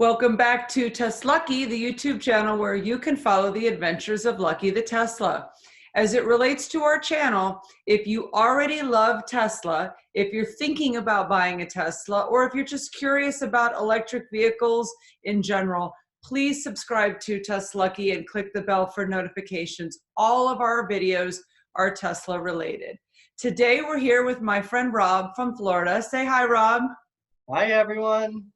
Welcome back to Teslucky, the YouTube channel where you can follow the adventures of Lucky the Tesla. As it relates to our channel, if you already love Tesla, if you're thinking about buying a Tesla, or if you're just curious about electric vehicles in general, please subscribe to Teslucky and click the bell for notifications. All of our videos are Tesla related. Today we're here with my friend Rob from Florida. Say hi, Rob. Hi, everyone.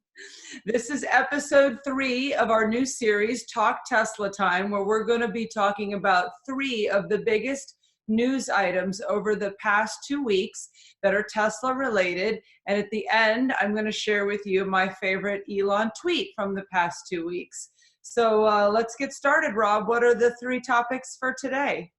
This is episode 3 of our new series, Talk Tesla Time, where we're going to be talking about 3 of the biggest news items over the past 2 weeks that are Tesla related. And at the end, I'm going to share with you my favorite Elon tweet from the past 2 weeks. So let's get started, Rob. What are the 3 topics for today?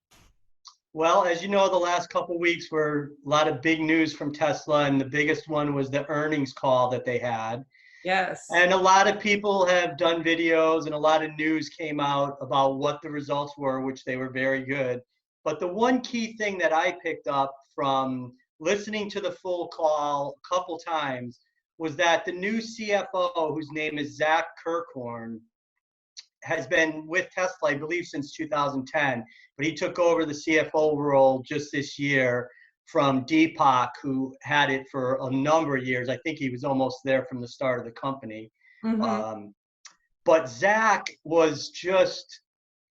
Well, as you know, the last couple weeks were a lot of big news from Tesla, and the biggest one was the earnings call that they had. Yes. And a lot of people have done videos and a lot of news came out about what the results were, which they were very good. But the one key thing that I picked up from listening to the full call a couple times was that the new CFO, whose name is Zach Kirkhorn, has been with Tesla, I believe, since 2010, but he took over the CFO role just this year from Deepak, who had it for a number of years. I think he was almost there from the start of the company. But Zach was just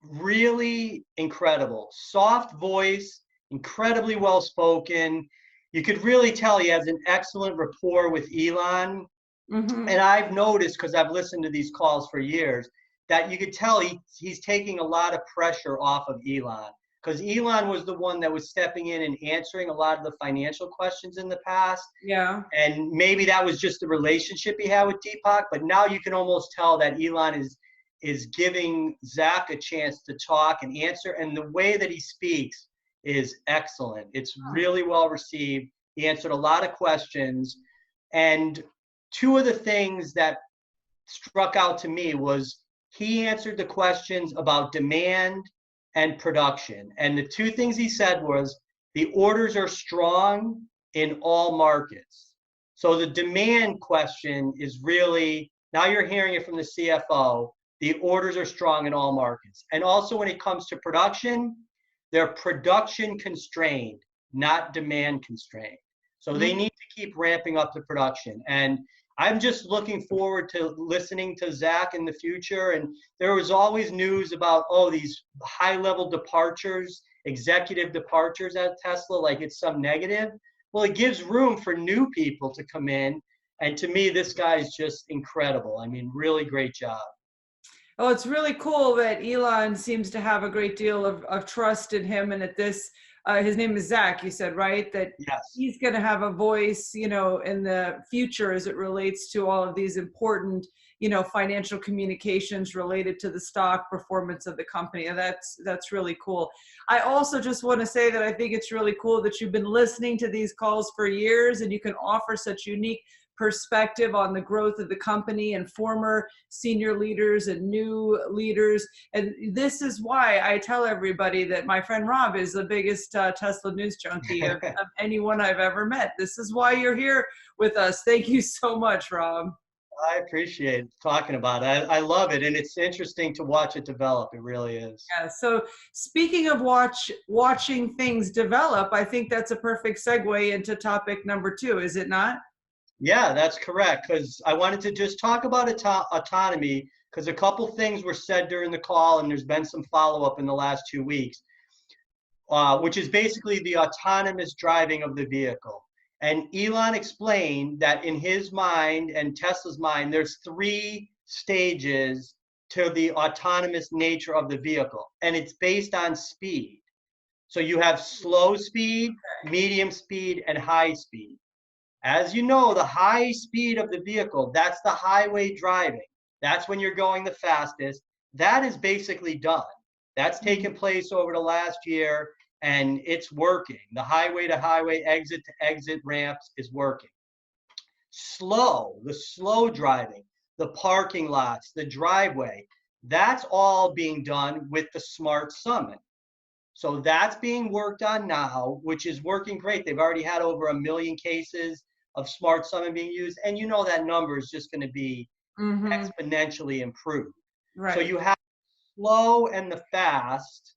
really incredible. Soft voice, incredibly well-spoken. You could really tell he has an excellent rapport with Elon. And I've noticed, because I've listened to these calls for years, that you could tell he's taking a lot of pressure off of Elon. Because Elon was the one that was stepping in and answering a lot of the financial questions in the past. Yeah. And maybe that was just the relationship he had with Deepak. But now you can almost tell that Elon is giving Zach a chance to talk and answer. And the way that he speaks is excellent. It's really well received. He answered a lot of questions. And 2 of the things that struck out to me was he answered the questions about demand and production. And the 2 things he said was the orders are strong in all markets. So the demand question is really, now you're hearing it from the CFO, the orders are strong in all markets. And also when it comes to production, they're production constrained, not demand constrained. So they need to keep ramping up the production. And I'm just looking forward to listening to Zach in the future. And there was always news about, these high-level departures, executive departures at Tesla, like it's some negative. Well, it gives room for new people to come in. And to me, this guy is just incredible. I mean, really great job. Oh, it's really cool that Elon seems to have a great deal of trust in him. And at this, his name is Zach, you said, right? That yes, he's going to have a voice, in the future as it relates to all of these important, financial communications related to the stock performance of the company. And that's really cool. I also just want to say that I think it's really cool that you've been listening to these calls for years and you can offer such unique perspective on the growth of the company and former senior leaders and new leaders. And this is why I tell everybody that my friend Rob is the biggest Tesla news junkie of anyone I've ever met. This is why you're here with us. Thank you so much, Rob. I appreciate talking about it. I love it. And it's interesting to watch it develop. It really is. Yeah. So speaking of watching things develop, I think that's a perfect segue into topic number 2, is it not? Yeah, that's correct. Because I wanted to just talk about autonomy, because a couple things were said during the call, and there's been some follow-up in the last 2 weeks, which is basically the autonomous driving of the vehicle. And Elon explained that in his mind and Tesla's mind, there's 3 stages to the autonomous nature of the vehicle, and it's based on speed. So you have slow speed, medium speed, and high speed. As you know, the high speed of the vehicle, that's the highway driving. That's when you're going the fastest. That is basically done. That's taken place over the last year, and it's working. The highway to highway, exit to exit ramps is working. The slow driving, the parking lots, the driveway, that's all being done with the Smart Summit. So that's being worked on now, which is working great. They've already had over 1 million cases of Smart Summit being used. And you know that number is just going to be Mm-hmm. exponentially improved. So Right. you have slow and the fast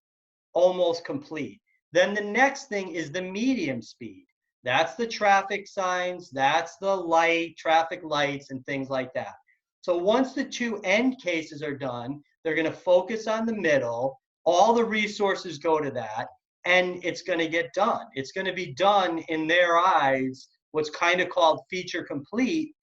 almost complete. Then the next thing is the medium speed. That's the traffic signs, that's the traffic lights, and things like that. So once the two end cases are done, they're going to focus on the middle. All the resources go to that, and it's going to get done. It's going to be done in their eyes, what's kind of called feature complete,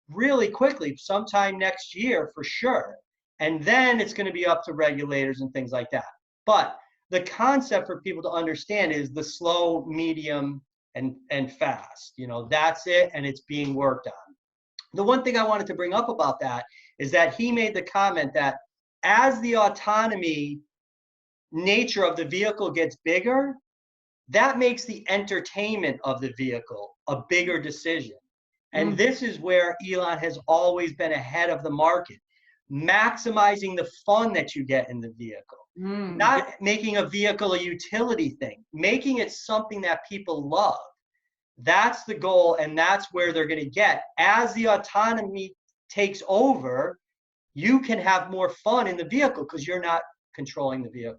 really quickly, sometime next year for sure. And then it's going to be up to regulators and things like that. But the concept for people to understand is the slow, medium, and fast. That's it, and it's being worked on. The one thing I wanted to bring up about that is that he made the comment that as the autonomy nature of the vehicle gets bigger, that makes the entertainment of the vehicle a bigger decision. And Mm-hmm. this is where Elon has always been ahead of the market, maximizing the fun that you get in the vehicle, Mm-hmm. not making a vehicle a utility thing, making it something that people love. That's the goal, and that's where they're going to get. As the autonomy takes over, you can have more fun in the vehicle because you're not controlling the vehicle.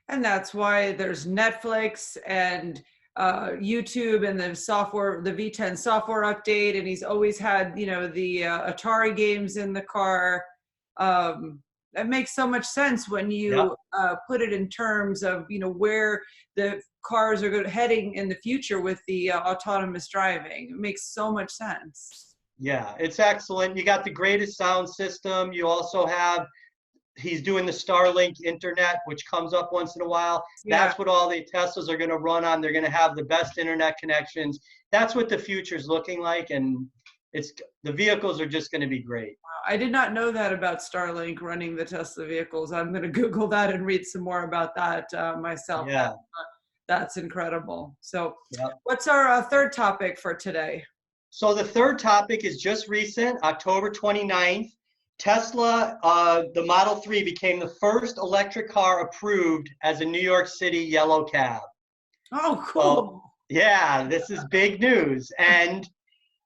And that's why there's Netflix and YouTube and the software, the V10 software update. And he's always had, the Atari games in the car. That makes so much sense when Yep. you put it in terms of, where the cars are heading in the future with the autonomous driving. It makes so much sense. Yeah, it's excellent. You got the greatest sound system. You also have he's doing the Starlink internet, which comes up once in a while. Yeah. That's what all the Teslas are going to run on. They're going to have the best internet connections. That's what the future is looking like, and it's the vehicles are just going to be great. I did not know that about Starlink running the Tesla vehicles. I'm going to Google that and read some more about that myself. Yeah. That's incredible. So, Yep. what's our third topic for today? So the third topic is just recent, October 29th. Tesla, the Model 3 became the first electric car approved as a New York City yellow cab. Oh, So, cool. yeah, this is big news. And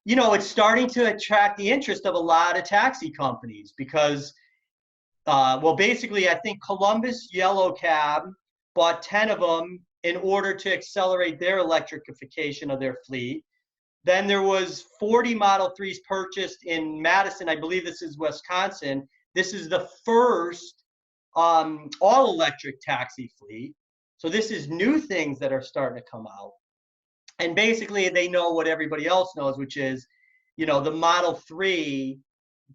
it's starting to attract the interest of a lot of taxi companies because, well, basically, I think Columbus Yellow Cab bought 10 of them in order to accelerate their electrification of their fleet. Then there was 40 Model 3s purchased in Madison. I believe this is Wisconsin. This is the first all-electric taxi fleet. So this is new things that are starting to come out. And basically, they know what everybody else knows, which is, the Model 3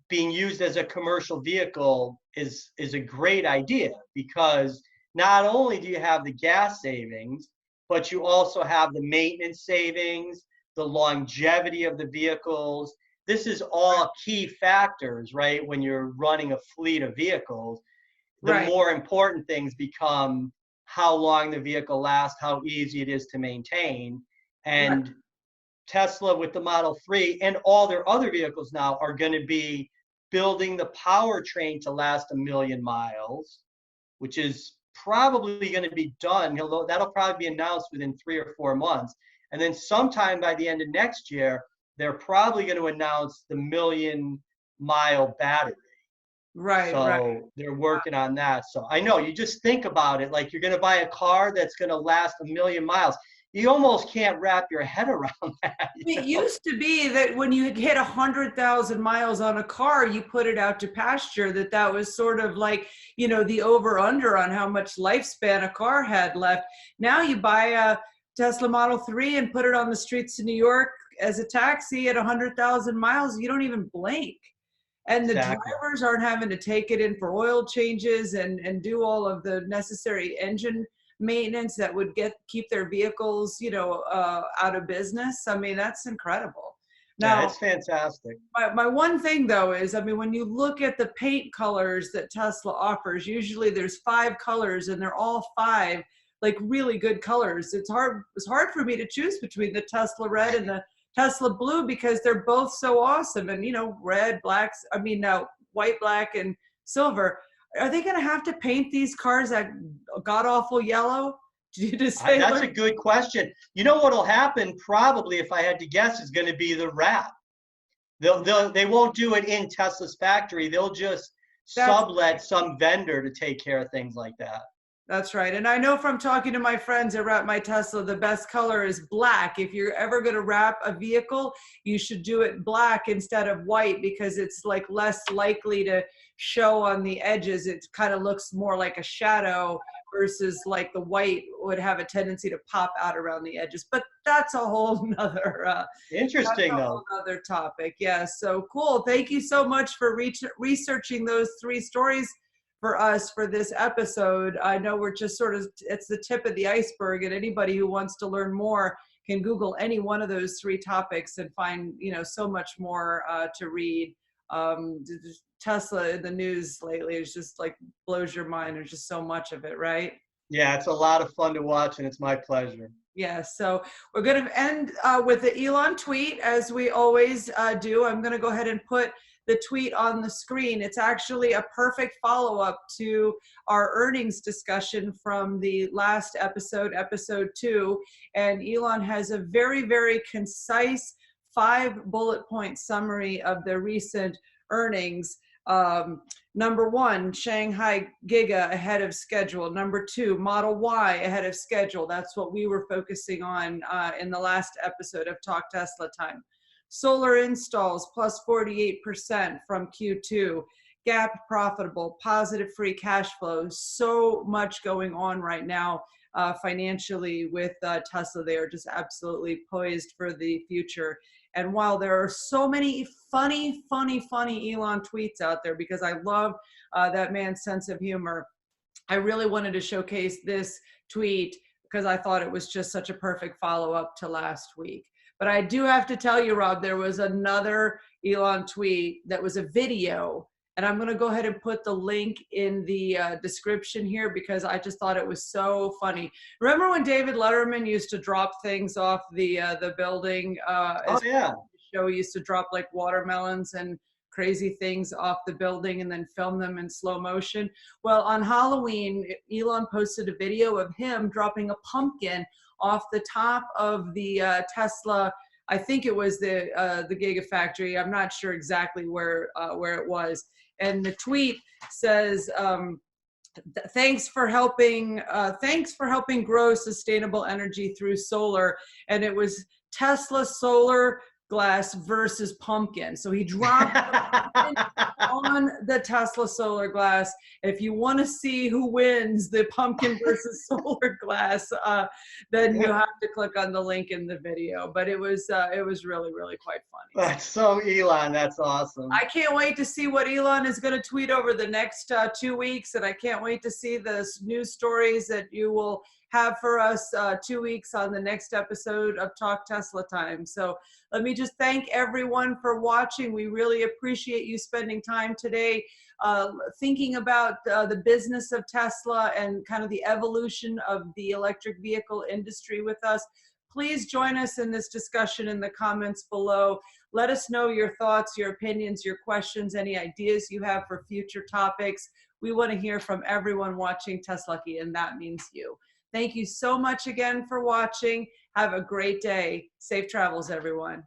being used as a commercial vehicle is a great idea because not only do you have the gas savings, but you also have the maintenance savings, the longevity of the vehicles. This is all key factors, right? When you're running a fleet of vehicles, the Right. more important things become how long the vehicle lasts, how easy it is to maintain. Right. And Tesla with the Model 3 and all their other vehicles now are going to be building the powertrain to last 1,000,000 miles, which is probably going to be done. That'll probably be announced within 3 or 4 months. And then sometime by the end of next year, they're probably going to announce the 1,000,000-mile battery. Right. Right. So they're working on that. So I know you just think about it, like you're going to buy a car that's going to last 1,000,000 miles. You almost can't wrap your head around that. It used to be that when you hit 100,000 miles on a car, you put it out to pasture. That was sort of like, the over under on how much lifespan a car had left. Now you buy a Tesla Model 3 and put it on the streets of New York as a taxi at 100,000 miles. You don't even blink. And the Exactly. drivers aren't having to take it in for oil changes and do all of the necessary engine maintenance that would keep their vehicles, out of business. I mean, that's incredible. Yeah, Now, it's fantastic. my one thing though is, I mean, when you look at the paint colors that Tesla offers, usually there's 5 colors and they're all 5 like really good colors. It's hard for me to choose between the Tesla red and the Tesla blue because they're both so awesome. And red, blacks, white, black, and silver. Are they going to have to paint these cars that god awful yellow? Did you just say That's a good question. You know what'll happen probably, if I had to guess, is going to be the wrap. They won't do it in Tesla's factory. They'll just That's sublet some vendor to take care of things like that. That's right. And I know from talking to my friends that wrap my Tesla, the best color is black. If you're ever going to wrap a vehicle, you should do it black instead of white, because it's like less likely to show on the edges. It kind of looks more like a shadow, versus like the white would have a tendency to pop out around the edges. But that's a whole nother Interesting, though. Another topic. Yeah. So cool. Thank you so much for researching those 3 stories for us for this episode. I know we're just sort of, it's the tip of the iceberg, and anybody who wants to learn more can Google any one of those 3 topics and find, so much more to read. Tesla in the news lately is just like blows your mind. There's just so much of it, right? Yeah, it's a lot of fun to watch, and it's my pleasure. Yeah, so we're going to end with the Elon tweet, as we always do. I'm going to go ahead and put the tweet on the screen. It's actually a perfect follow-up to our earnings discussion from the last episode, episode 2. And Elon has a very, very concise 5 bullet point summary of the recent earnings. Number 1, Shanghai Giga ahead of schedule. Number 2, Model Y ahead of schedule. That's what we were focusing on in the last episode of Talk Tesla Time. Solar installs plus 48% from Q2. GAAP profitable, positive free cash flow. So much going on right now financially with Tesla. They are just absolutely poised for the future. And while there are so many funny Elon tweets out there, because I love that man's sense of humor, I really wanted to showcase this tweet because I thought it was just such a perfect follow-up to last week. But I do have to tell you, Rob, there was another Elon tweet that was a video, and I'm going to go ahead and put the link in the description here because I just thought it was so funny. Remember when David Letterman used to drop things off the building? Oh, yeah. The show, he used to drop like watermelons and crazy things off the building and then film them in slow motion. Well, on Halloween, Elon posted a video of him dropping a pumpkin off the top of the Tesla. I think it was the Gigafactory. I'm not sure exactly where it was. And the tweet says, thanks for helping grow sustainable energy through solar. And it was Tesla solar glass versus pumpkin. So he dropped on the Tesla solar glass. If you want to see who wins the pumpkin versus solar glass, then you have to click on the link in the video. But it was really, really quite funny. That's so Elon. That's awesome. I can't wait to see what Elon is going to tweet over the next 2 weeks, and I can't wait to see the news stories that you will have for us 2 weeks on the next episode of Talk Tesla Time. So let me just thank everyone for watching. We really appreciate you spending time today thinking about the business of Tesla and kind of the evolution of the electric vehicle industry with us. Please join us in this discussion in the comments below. Let us know your thoughts, your opinions, your questions, any ideas you have for future topics. We want to hear from everyone watching Teslucky, and that means you. Thank you so much again for watching. Have a great day. Safe travels, everyone.